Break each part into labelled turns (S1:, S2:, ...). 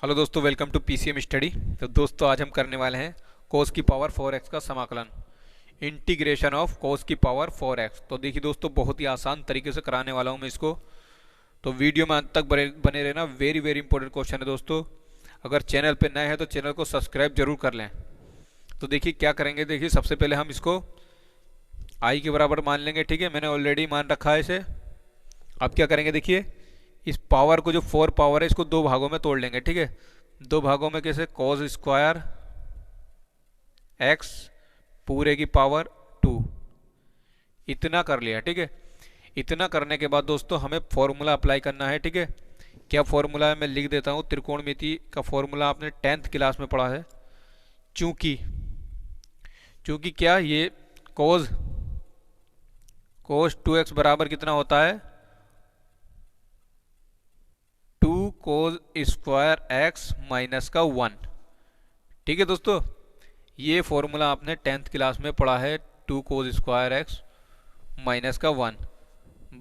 S1: Hello दोस्तों, welcome to PCM study. तो दोस्तों आज हम करने वाले हैं कोस की पावर 4x का समाकलन, इंटीग्रेशन ऑफ कोस की पावर 4x। तो देखिए दोस्तों, बहुत ही आसान तरीके से कराने वाला हूं मैं इसको, तो वीडियो में अंत तक बने रहना। वेरी वेरी इंपॉर्टेंट क्वेश्चन है दोस्तों। अगर चैनल पे नए हैं तो चैनल को सब्सक्राइब जरूर कर लें। तो देखिए क्या करेंगे, देखिए सबसे पहले हम इसको आई के बराबर मान लेंगे। ठीक है, मैंने ऑलरेडी मान रखा है इसे। अब क्या करेंगे, देखिए इस पावर को, जो 4 पावर है, इसको दो भागों में तोड़ लेंगे। ठीक है, दो भागों में कैसे, कॉस स्क्वायर एक्स पूरे की पावर 2, इतना कर लिया। ठीक है, इतना करने के बाद दोस्तों हमें फॉर्मूला अप्लाई करना है। ठीक है, क्या फॉर्मूला है मैं लिख देता हूँ। त्रिकोणमिति का फॉर्मूला आपने 10th क्लास में पढ़ा है। चूंकि चूंकि क्या, ये कोस कोस 2x बराबर कितना होता है, 2 कोस स्क्वायर एक्स माइनस का 1। ठीक है दोस्तों, ये फॉर्मूला आपने 10th क्लास में पढ़ा है, 2 कोस स्क्वायर एक्स माइनस का 1।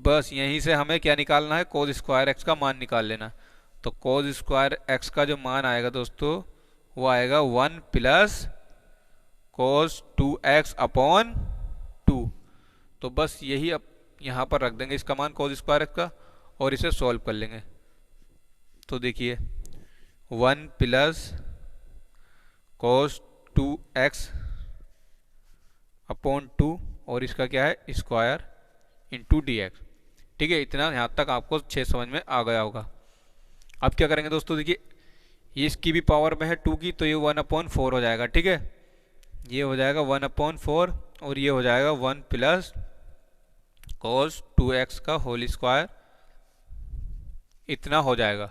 S1: बस यहीं से हमें क्या निकालना है, कोस स्क्वायर एक्स का मान निकाल लेना। तो कोस स्क्वायर एक्स का जो मान आएगा दोस्तों, वो आएगा 1 प्लस कोस 2x अपॉन 2। तो बस यही अब यहाँ पर रख देंगे इसका मान, कोस स्क्वायर एक्स का, और इसे सॉल्व कर लेंगे। तो देखिए 1 प्लस कोस 2x अपॉन 2, और इसका क्या है, स्क्वायर इंटू डी एक्स। ठीक है, इतना यहाँ तक आपको 6 समझ में आ गया होगा। अब क्या करेंगे दोस्तों, देखिए ये इसकी भी पावर में है 2 की, तो ये 1/4 हो जाएगा। ठीक है, ये हो जाएगा 1/4, और ये हो जाएगा 1 प्लस कोस 2x का होल स्क्वायर, इतना हो जाएगा।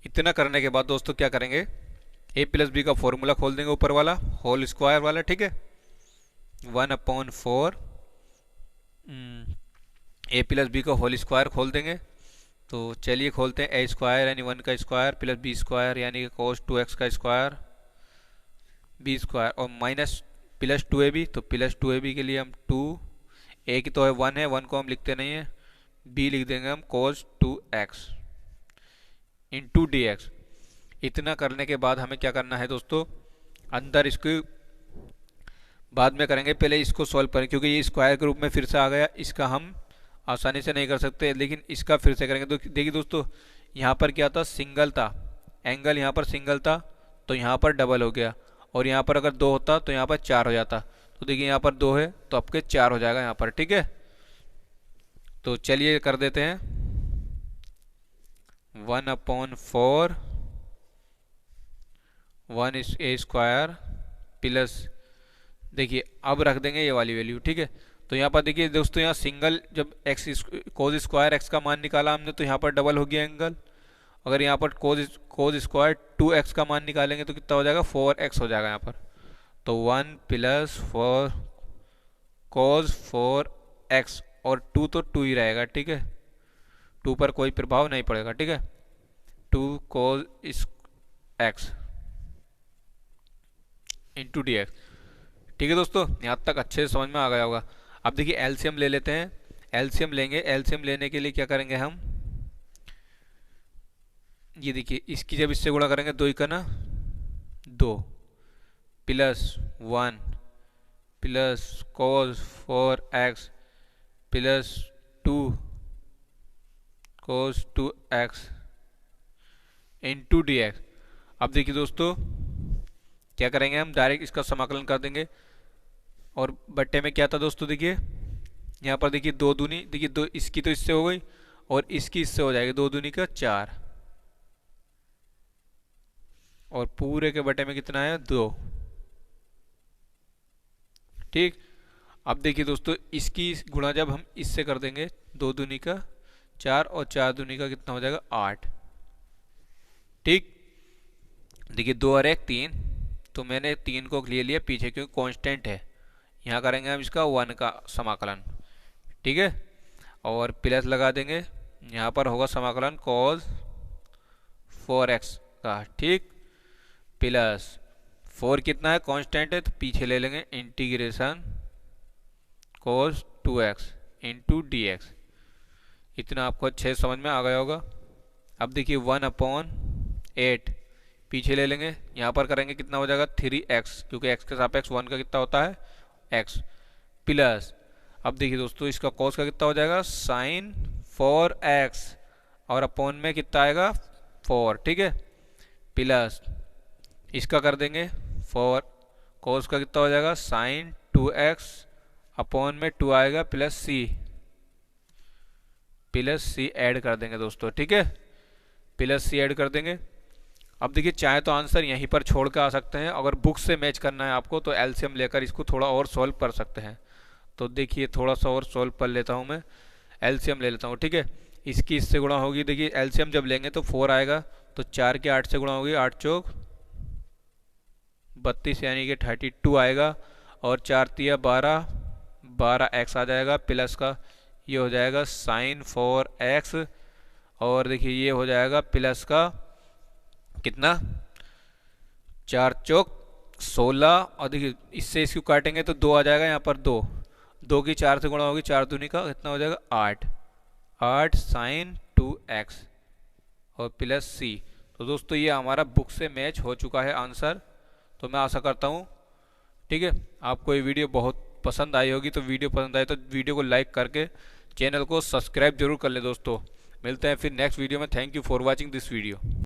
S1: इतना करने के बाद दोस्तों क्या करेंगे, a प्लस बी का फॉर्मूला खोल देंगे, ऊपर वाला होल स्क्वायर वाला। ठीक है, 1/4 a प्लस बी का होल स्क्वायर खोल देंगे। तो चलिए खोलते हैं। ए स्क्वायर यानी 1 का स्क्वायर, प्लस बी स्क्वायर यानी कोस 2x का स्क्वायर, बी स्क्वायर, और माइनस प्लस 2ab। तो प्लस 2ab के लिए हम 2, ए की तो है 1 है, 1 को हम लिखते नहीं है, बी लिख देंगे हम कोस 2x इंटू डी एक्स। इतना करने के बाद हमें क्या करना है दोस्तों, अंदर इसको बाद में करेंगे, पहले इसको सॉल्व करें, क्योंकि ये स्क्वायर के रूप में फिर से आ गया। इसका हम आसानी से नहीं कर सकते, लेकिन इसका फिर से करेंगे। तो देखिए दोस्तों, यहाँ पर क्या था, सिंगल था, एंगल यहाँ पर सिंगल था, तो यहाँ पर डबल हो गया, और यहाँ पर अगर 2 होता तो यहाँ पर 4 हो जाता। तो देखिए यहाँ पर 2 है तो आपके 4 हो जाएगा यहाँ पर। ठीक है, तो चलिए कर देते हैं। 1/4 1 a स्क्वायर प्लस, देखिए अब रख देंगे ये वाली वैल्यू। ठीक है, तो यहाँ पर देखिए दोस्तों, यहाँ सिंगल जब एक्स कोस स्क्वायर एक्स का मान निकाला हमने, तो यहाँ पर डबल हो गया एंगल। अगर यहाँ पर कोस स्क्वायर 2x का मान निकालेंगे तो कितना हो जाएगा, 4x हो जाएगा यहाँ पर। तो 1 प्लस 4 कोस 4x, और 2 तो 2 ही रहेगा। ठीक है, 2 पर कोई प्रभाव नहीं पड़ेगा। ठीक है, 2 cos x into D x. ठीक है दोस्तों, यहाँ तक अच्छे से समझ में आ गया होगा। अब देखिए एलसीएम ले लेते हैं। एलसीएम लेंगे, एलसीएम लेने के लिए क्या करेंगे हम, ये देखिए इसकी जब इससे गुणा करेंगे, 2 का ना 2 plus 1 plus cos 4x plus 2 कोस 2x इंटू डी एक्स। अब देखिए दोस्तों क्या करेंगे, हम डायरेक्ट इसका समाकलन कर देंगे, और बट्टे में क्या था दोस्तों, देखिए यहाँ पर देखिए 2 दूनी, देखिए 2 इसकी तो इससे हो गई, और इसकी इससे हो जाएगी, 2 दूनी का 4, और पूरे के बटे में कितना है, 2। ठीक, अब देखिए दोस्तों इसकी गुणा जब हम इससे कर देंगे, 2 दूनी का 4, और 4 दूनी का कितना हो जाएगा, 8। ठीक, देखिए 2 और 1 3, तो मैंने 3 को ले लिया पीछे, क्योंकि कांस्टेंट है। यहाँ करेंगे हम इसका 1 का समाकलन। ठीक है, और प्लस लगा देंगे, यहाँ पर होगा समाकलन cos 4x का। ठीक, प्लस 4 कितना है, कांस्टेंट है, तो पीछे ले लेंगे integration cos 2x into D x. इतना आपको अच्छे समझ में आ गया होगा। अब देखिए 1/8 पीछे ले लेंगे, यहाँ पर करेंगे कितना हो जाएगा 3x, क्योंकि x के सापेक्ष 1 का कितना होता है x, प्लस अब देखिए दोस्तों इसका cos का कितना हो जाएगा sin 4x, और अपॉन में कितना आएगा 4, ठीक है, प्लस इसका कर देंगे 4 cos का कितना हो जाएगा sin 2x, अपॉन में 2 आएगा प्लस c ऐड कर देंगे दोस्तों, ठीक है, प्लस c ऐड कर देंगे। अब देखिए चाहे तो आंसर यहीं पर छोड़ कर आ सकते हैं, अगर बुक से मैच करना है आपको तो एलसीएम लेकर इसको थोड़ा और सॉल्व कर सकते हैं। तो देखिए थोड़ा सा और सॉल्व कर लेता हूँ, मैं एलसीएम ले लेता हूँ, ठीक है, इसकी इससे गुणा होगी, देखिए एलसीएम जब लेंगे तो 4 आएगा, तो 4 के 8 से गुणा होगी, 8 चौक 32 यानी कि 32 आएगा, और 4 तिया 12, 12x आ जाएगा, प्लस का ये हो जाएगा sin 4x, और देखिए ये हो जाएगा प्लस का कितना 4 चौक 16, और देखिए इससे इसको काटेंगे तो 2 आ जाएगा, यहाँ पर 2 की 4 से गुणा होगी, 4 दूनी का कितना हो जाएगा 8 sin 2x और प्लस c। तो दोस्तों ये हमारा बुक से मैच हो चुका है आंसर। तो मैं आशा करता हूँ, ठीक है, आपको ये वीडियो बहुत पसंद आई होगी। तो वीडियो पसंद आए तो वीडियो को लाइक करके चैनल को सब्सक्राइब जरूर कर ले दोस्तों। मिलते हैं फिर नेक्स्ट वीडियो में। Thank you for watching this video.